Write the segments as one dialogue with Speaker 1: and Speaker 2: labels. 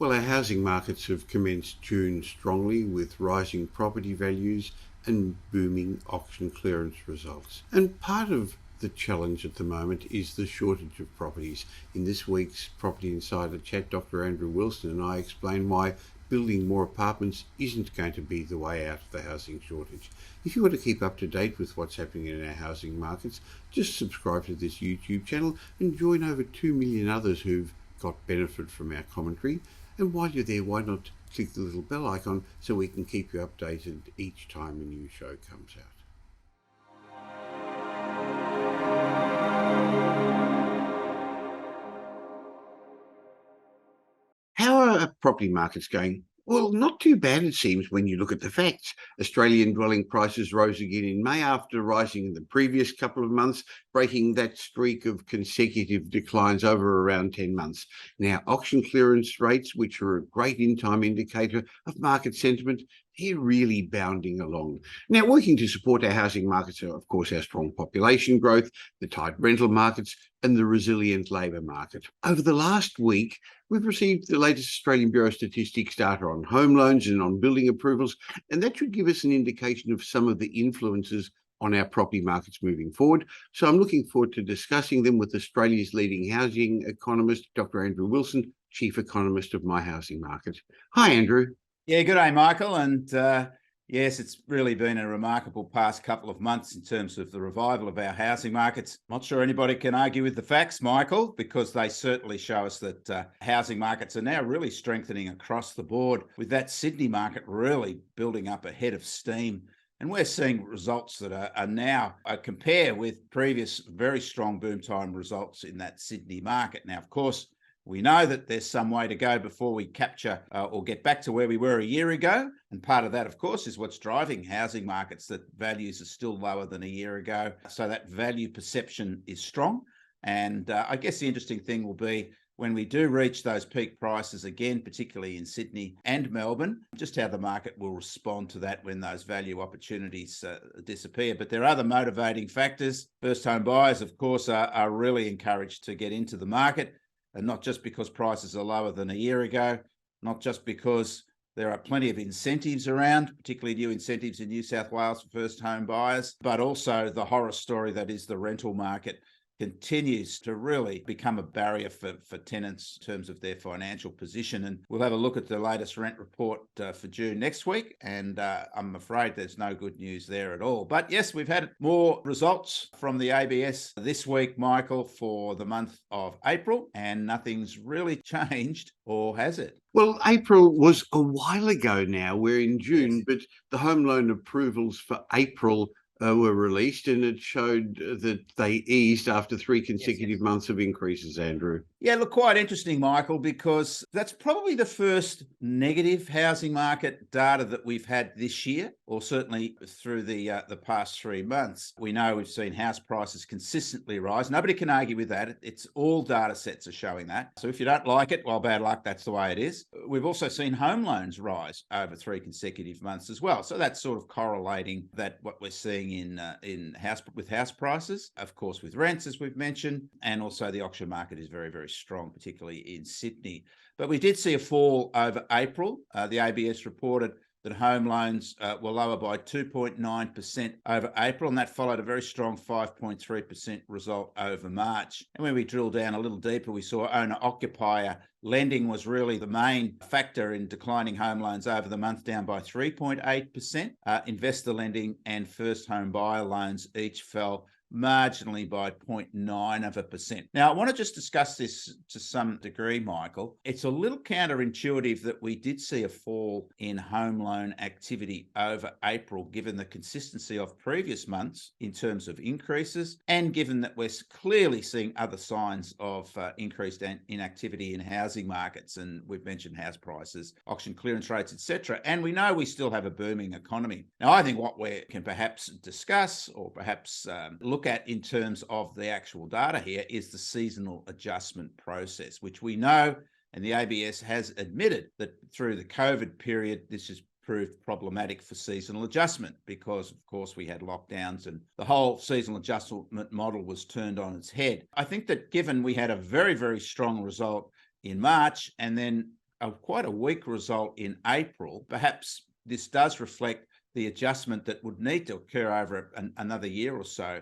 Speaker 1: Well, our housing markets have commenced June strongly with rising property values and booming auction clearance results. And part of the challenge at the moment is the shortage of properties. In this week's Property Insider Chat, Dr. Andrew Wilson and I explain why building more apartments isn't going to be the way out of the housing shortage. If you want to keep up to date with what's happening in our housing markets, just subscribe to this YouTube channel and join over 2 million others who've got benefit from our commentary. And while you're there, why not click the little bell icon so we can keep you updated each time a new show comes out. How are property markets going? Well, not too bad, it seems, when you look at the facts. Australian dwelling prices rose again in May after rising in the previous couple of months, breaking that streak of consecutive declines over around 10 months. Now, auction clearance rates, which are a great in-time indicator of market sentiment, they're really bounding along. Now, working to support our housing markets are, of course, our strong population growth, the tight rental markets, and the resilient labour market. Over the last week, we've received the latest Australian Bureau of Statistics data on home loans and on building approvals, and that should give us an indication of some of the influences on our property markets moving forward. So I'm looking forward to discussing them with Australia's leading housing economist, Dr. Andrew Wilson, Chief Economist of My Housing Market. Hi, Andrew.
Speaker 2: Yeah, good day, Michael. And yes, it's really been a remarkable past couple of months in terms of the revival of our housing markets. Not sure anybody can argue with the facts, Michael, because they certainly show us that housing markets are now really strengthening across the board, with that Sydney market really building up a head of steam. And we're seeing results that are now compare with previous very strong boom time results in that Sydney market. Now, of course, we know that there's some way to go before we capture or get back to where we were a year ago. And part of that, of course, is what's driving housing markets, that values are still lower than a year ago. So that value perception is strong. And I guess the interesting thing will be when we do reach those peak prices again, particularly in Sydney and Melbourne, just how the market will respond to that when those value opportunities disappear. But there are other motivating factors. First home buyers, of course, are really encouraged to get into the market. And not just because prices are lower than a year ago, not just because there are plenty of incentives around, particularly new incentives in New South Wales for first home buyers, but also the horror story that is the rental market continues to really become a barrier for tenants in terms of their financial position. And we'll have a look at the latest rent report for June next week. And I'm afraid there's no good news there at all. But yes, we've had more results from the ABS this week, Michael, for the month of April, and nothing's really changed, or has it?
Speaker 1: Well, April was a while ago now. We're in June,
Speaker 2: Yes.
Speaker 1: but the home loan approvals for April were released, and it showed that they eased after three consecutive months of increases, Andrew.
Speaker 2: Yeah, look, quite interesting, Michael, because that's probably the first negative housing market data that we've had this year, or certainly through the past 3 months. We know we've seen house prices consistently rise. Nobody can argue with that. It's all data sets are showing that. So if you don't like it, well, bad luck, that's the way it is. We've also seen home loans rise over 3 consecutive months as well. So that's sort of correlating that what we're seeing in house prices, of course, with rents, as we've mentioned, and also the auction market is very, very strong, particularly in Sydney. But we did see a fall over April. The ABS reported that home loans were lower by 2.9% over April, and that followed a very strong 5.3% result over March. And when we drill down a little deeper, we saw owner-occupier lending was really the main factor in declining home loans over the month, down by 3.8%. Investor lending and first home buyer loans each fell marginally by 0.9%. Now, I want to just discuss this to some degree, Michael. It's a little counterintuitive that we did see a fall in home loan activity over April, given the consistency of previous months in terms of increases, and given that we're clearly seeing other signs of increased inactivity in housing markets. And we've mentioned house prices, auction clearance rates, etc. And we know we still have a booming economy. Now, I think what we can perhaps discuss or perhaps look at in terms of the actual data here is the seasonal adjustment process, which we know, and the ABS has admitted that through the COVID period, this has proved problematic for seasonal adjustment because, of course, we had lockdowns and the whole seasonal adjustment model was turned on its head. I think that given we had a very, very strong result in March and then quite a weak result in April. Perhaps this does reflect the adjustment that would need to occur over another year or so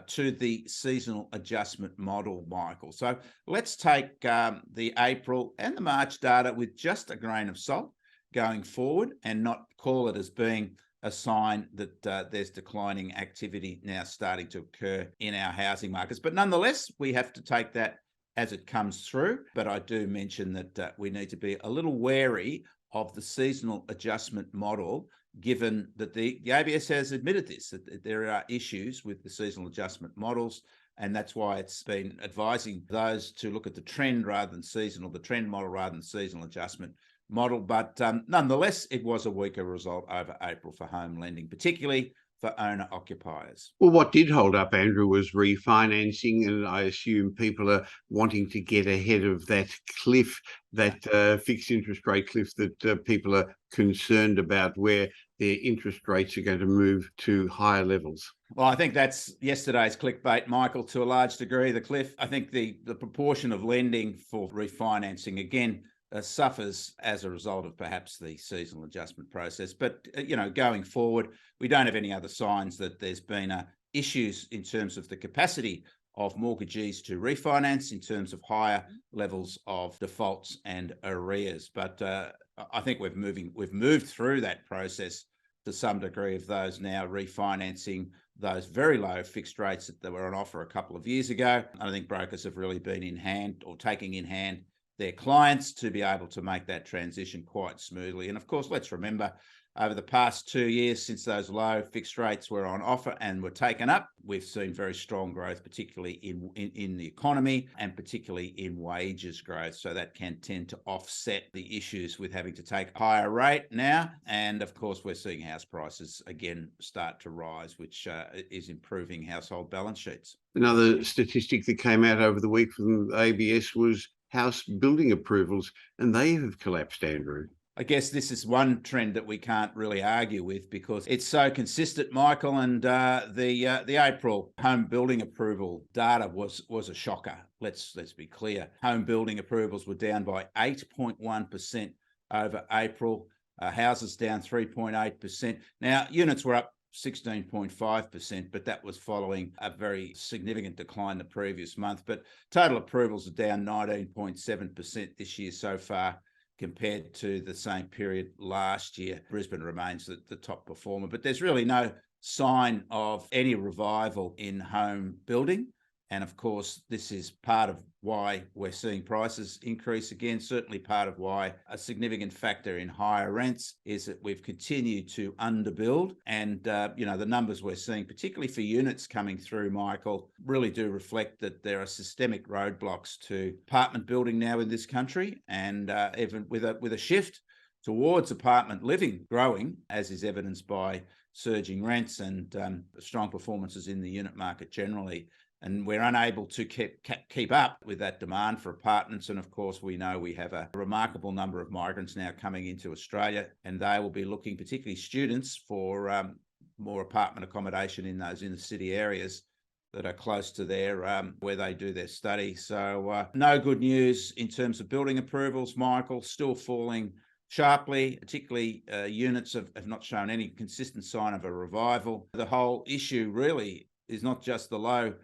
Speaker 2: to the seasonal adjustment model, Michael. So let's take the April and the March data with just a grain of salt going forward and not call it as being a sign that there's declining activity now starting to occur in our housing markets. But nonetheless, we have to take that as it comes through. But I do mention that we need to be a little wary of the seasonal adjustment model, given that the ABS has admitted this, that there are issues with the seasonal adjustment models. And that's why it's been advising those to look at the trend rather than seasonal, the trend model rather than seasonal adjustment model. But nonetheless, it was a weaker result over April for home lending, particularly for owner-occupiers.
Speaker 1: Well, what did hold up, Andrew, was refinancing, and I assume people are wanting to get ahead of that cliff, that fixed interest rate cliff that people are concerned about, where their interest rates are going to move to higher levels.
Speaker 2: Well, I think that's yesterday's clickbait, Michael, to a large degree, the cliff. I think the proportion of lending for refinancing, again, suffers as a result of perhaps the seasonal adjustment process. But, going forward, we don't have any other signs that there's been issues in terms of the capacity of mortgagees to refinance in terms of higher levels of defaults and arrears. But I think we've moved through that process to some degree of those now refinancing those very low fixed rates that were on offer a couple of years ago. I think brokers have really been in hand or taking in hand their clients to be able to make that transition quite smoothly. And of course, let's remember, over the past 2 years since those low fixed rates were on offer and were taken up, we've seen very strong growth, particularly in the economy and particularly in wages growth. So that can tend to offset the issues with having to take a higher rate now. And of course, we're seeing house prices again start to rise, which is improving household balance sheets.
Speaker 1: Another statistic that came out over the week from ABS was house building approvals, and they have collapsed, Andrew.
Speaker 2: I guess this is one trend that we can't really argue with because it's so consistent, Michael. And the April home building approval data was a shocker. Let's be clear. Home building approvals were down by 8.1% over April. Houses down 3.8%. Now, units were up 16.5%, but that was following a very significant decline the previous month. But total approvals are down 19.7% this year so far compared to the same period last year. Brisbane remains the top performer, but there's really no sign of any revival in home building. And of course, this is part of why we're seeing prices increase again. Certainly part of why a significant factor in higher rents is that we've continued to underbuild. And, the numbers we're seeing, particularly for units coming through, Michael, really do reflect that there are systemic roadblocks to apartment building now in this country. And even with a shift towards apartment living growing, as is evidenced by surging rents and strong performances in the unit market generally. And we're unable to keep up with that demand for apartments. And of course, we know we have a remarkable number of migrants now coming into Australia, and they will be looking, particularly students, for more apartment accommodation in those inner city areas that are close to where they do their study. So no good news in terms of building approvals, Michael, still falling sharply, particularly units have not shown any consistent sign of a revival. The whole issue really is not just the low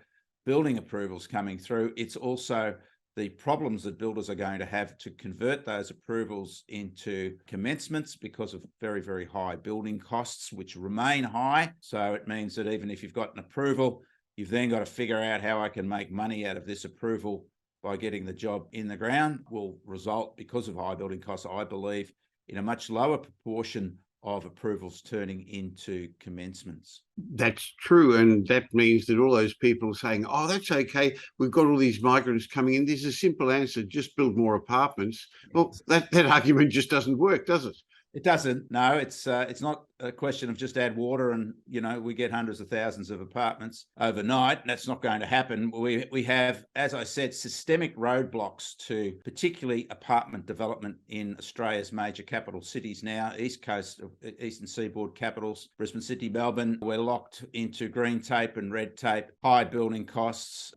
Speaker 2: building approvals coming through, it's also the problems that builders are going to have to convert those approvals into commencements because of very, very high building costs, which remain high. So it means that even if you've got an approval, you've then got to figure out how I can make money out of this approval by getting the job in the ground. Will result, because of high building costs, I believe, in a much lower proportion of approvals turning into commencements.
Speaker 1: That's true. And that means that all those people saying, oh, that's okay, we've got all these migrants coming in, there's a simple answer, just build more apartments. Well, that argument just doesn't work, does it?
Speaker 2: It doesn't. No, it's not a question of just add water and, we get hundreds of thousands of apartments overnight. That's not going to happen. We have, as I said, systemic roadblocks to particularly apartment development in Australia's major capital cities now, eastern seaboard capitals, Brisbane, Sydney, Melbourne. We're locked into green tape and red tape, high building costs,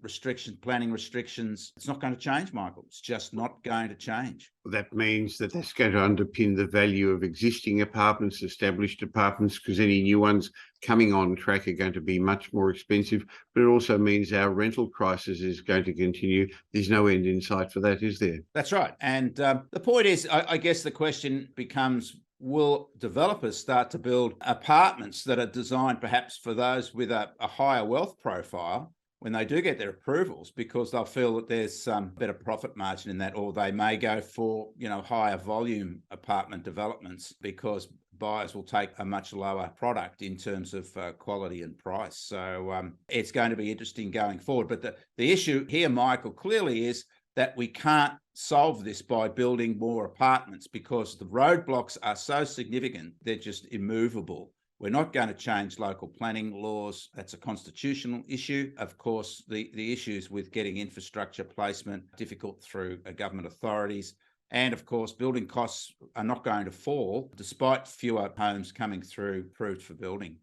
Speaker 2: planning restrictions. It's not going to change, Michael. It's just not going to change.
Speaker 1: That means that that's going to underpin the value of existing apartments, established apartments, because any new ones coming on track are going to be much more expensive. But it also means our rental crisis is going to continue. There's no end in sight for that, is there?
Speaker 2: That's right. And the point is, I guess the question becomes, will developers start to build apartments that are designed perhaps for those with a higher wealth profile when they do get their approvals, because they'll feel that there's some better profit margin in that, or they may go for, higher volume apartment developments because buyers will take a much lower product in terms of quality and price. So it's going to be interesting going forward. But the issue here, Michael, clearly is that we can't solve this by building more apartments because the roadblocks are so significant, they're just immovable. We're not going to change local planning laws. That's a constitutional issue. Of course, the issues with getting infrastructure placement difficult through government authorities. And of course, building costs are not going to fall despite fewer homes coming through approved for building.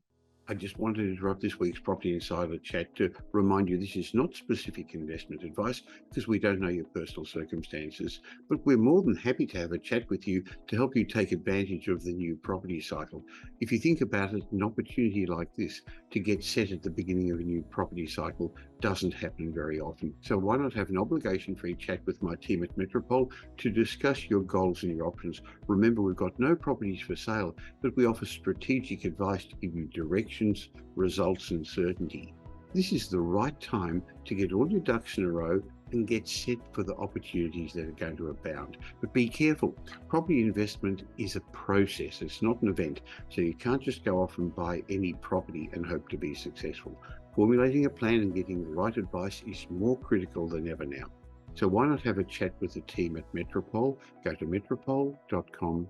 Speaker 1: I just wanted to interrupt this week's Property Insider chat to remind you this is not specific investment advice because we don't know your personal circumstances, but we're more than happy to have a chat with you to help you take advantage of the new property cycle. If you think about it, an opportunity like this to get set at the beginning of a new property cycle doesn't happen very often. So why not have an obligation-free chat with my team at Metropole to discuss your goals and your options? Remember, we've got no properties for sale, but we offer strategic advice to give you directions, results, and certainty. This is the right time to get all your ducks in a row and get set for the opportunities that are going to abound. But be careful. Property investment is a process. It's not an event. So you can't just go off and buy any property and hope to be successful. Formulating a plan and getting the right advice is more critical than ever now. So why not have a chat with the team at Metropole? Go to metropole.com.au.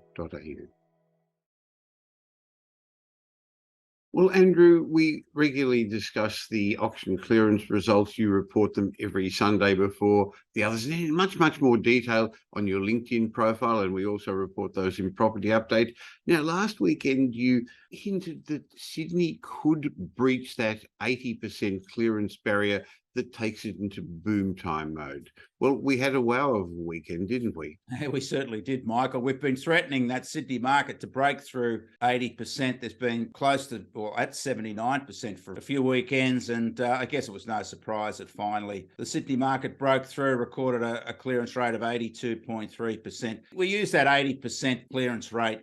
Speaker 1: Well, Andrew, we regularly discuss the auction clearance results. You report them every Sunday before the others in much, much more detail on your LinkedIn profile, and we also report those in Property Update. Now, last weekend, you hinted that Sydney could breach that 80% clearance barrier that takes it into boom time mode. Well, we had a wow of a weekend, didn't we?
Speaker 2: We certainly did, Michael. We've been threatening that Sydney market to break through 80%. There's been close to, or at 79% for a few weekends, and I guess it was no surprise that finally the Sydney market broke through, recorded a clearance rate of 82.3%. We use that 80% clearance rate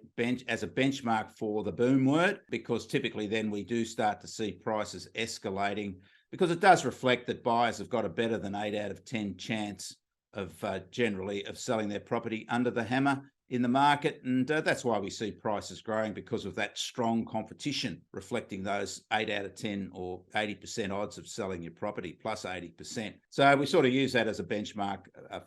Speaker 2: as a benchmark for the boom word, because typically then we do start to see prices escalating, because it does reflect that buyers have got a better than 8 out of 10 chance of generally of selling their property under the hammer in the market. And that's why we see prices growing, because of that strong competition, reflecting those 8 out of 10 or 80% odds of selling your property, plus 80%. So we sort of use that as a benchmark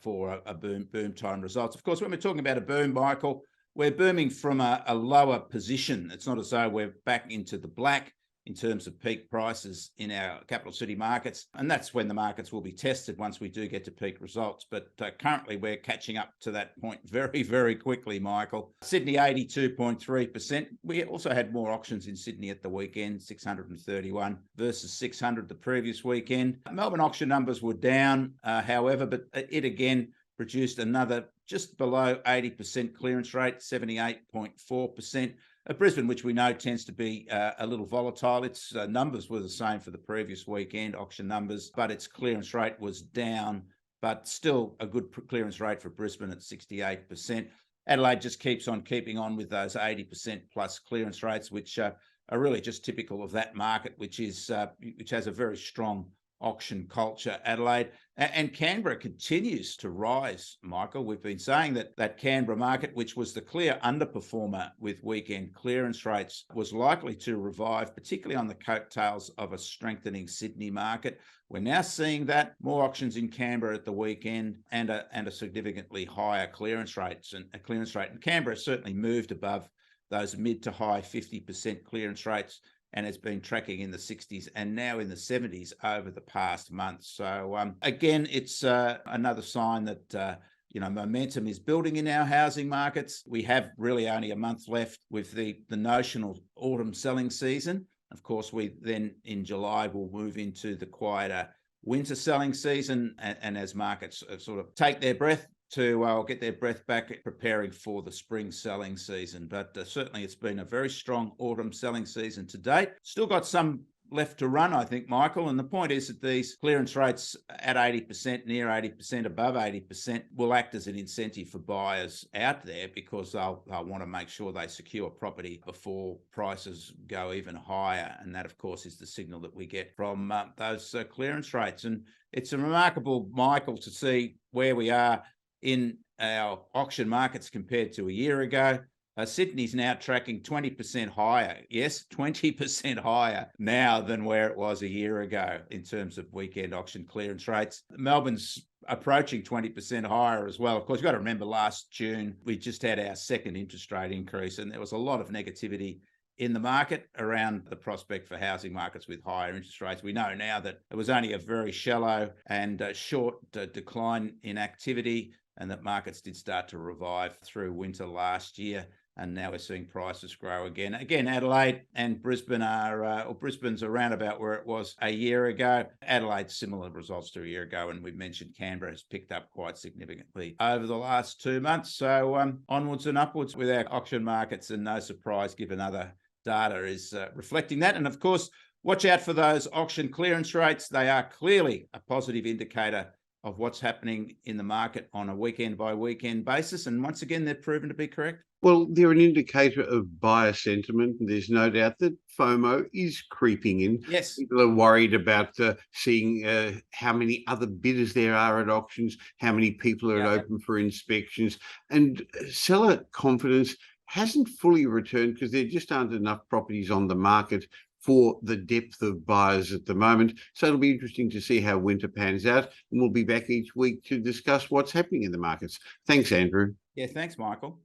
Speaker 2: for a boom time results. Of course, when we're talking about a boom, Michael, we're booming from a lower position. It's not as though we're back into the black in terms of peak prices in our capital city markets. And that's when the markets will be tested once we do get to peak results. But currently we're catching up to that point very, very quickly, Michael. Sydney, 82.3%. We also had more auctions in Sydney at the weekend, 631 versus 600 the previous weekend. Melbourne auction numbers were down, however, but it again produced another just below 80% clearance rate, 78.4%. Brisbane, which we know tends to be a little volatile, its numbers were the same for the previous weekend, auction numbers, but its clearance rate was down, but still a good clearance rate for Brisbane at 68%. Adelaide just keeps on keeping on with those 80% plus clearance rates, which are really just typical of that market, which has a very strong auction culture, Adelaide. And Canberra continues to rise, Michael. We've been saying that Canberra market, which was the clear underperformer with weekend clearance rates, was likely to revive, particularly on the coattails of a strengthening Sydney market. We're now seeing that more auctions in Canberra at the weekend and a significantly higher clearance rate. And Canberra certainly moved above those mid to high 50% clearance rates, and it's been tracking in the 60s and now in the 70s over the past month. So again, it's another sign that momentum is building in our housing markets. We have really only a month left with the notional autumn selling season. Of course, we then in July will move into the quieter winter selling season, and as markets sort of take their breath to get their breath back, preparing for the spring selling season. But certainly it's been a very strong autumn selling season to date. Still got some left to run, I think, Michael. And the point is that these clearance rates at 80%, near 80%, above 80% will act as an incentive for buyers out there, because they'll want to make sure they secure property before prices go even higher. And that, of course, is the signal that we get from those clearance rates. And it's remarkable, Michael, to see where we are in our auction markets compared to a year ago. Sydney's now tracking 20% higher. Yes, 20% higher now than where it was a year ago in terms of weekend auction clearance rates. Melbourne's approaching 20% higher as well. Of course, you've got to remember last June, we just had our second interest rate increase, and there was a lot of negativity in the market around the prospect for housing markets with higher interest rates. We know now that it was only a very shallow and short decline in activity, and that markets did start to revive through winter last year. And now we're seeing prices grow again. Again, Adelaide and Brisbane Brisbane's around about where it was a year ago. Adelaide's similar results to a year ago. And we've mentioned Canberra has picked up quite significantly over the last 2 months. So onwards and upwards with our auction markets, and no surprise given other data is reflecting that. And of course, watch out for those auction clearance rates. They are clearly a positive indicator of what's happening in the market on a weekend by weekend basis. And once again, they're proven to be correct.
Speaker 1: Well, they're an indicator of buyer sentiment. And there's no doubt that FOMO is creeping in.
Speaker 2: Yes.
Speaker 1: People are worried about seeing how many other bidders there are at auctions, how many people are open for inspections. And seller confidence hasn't fully returned because there just aren't enough properties on the market for the depth of buyers at the moment. So it'll be interesting to see how winter pans out. And we'll be back each week to discuss what's happening in the markets. Thanks, Andrew.
Speaker 2: Yeah, thanks, Michael.